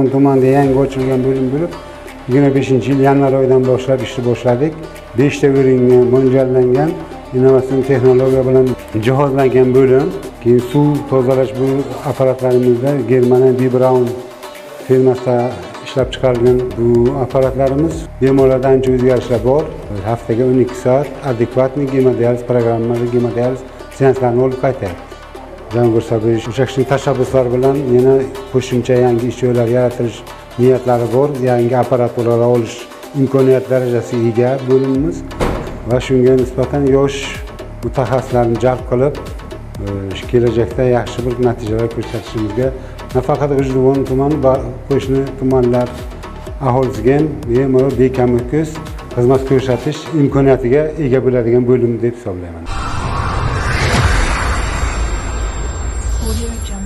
G'uzg'un tumanida yangi ochilgan bo'lim bo'lib, 25-yil yanvar oyidan boshlab ishni boshladik. 5 ta o'ringa mo'ljallangan innovatsion texnologiya bilan jihozlangan bo'lim. Keyin suv tozalash bu apparatlarimizda Germaniya B-Braun firmasida ishlab chiqarilgan bu apparatlarimiz. Bemorlarda ancha o'zgarishlar bor. Haftaga 12 soat adekvatniy gemodializ programmali gemodializ seanslarini olib qaytyapti. Jangor Sabuyev o'sha tashabbuslar bilan yana qo'shimcha yangi ish joylari yaratilish niyatlari bor. Yangi apparaturalar olish imkoniyat darajasiga ega bo'limimiz va shunga nisbatan yosh mutaxassislarni jalb qilib, kelajakda yaxshi bir natijalar ko'rsatishimizga nafaqat G'uzg'un tumani, qo'shni tumanlar aholisiga ham bemalol bekam ko'z xizmat ko'rsatish imkoniyatiga ega bo'ladigan bo'lim deb hisoblayman.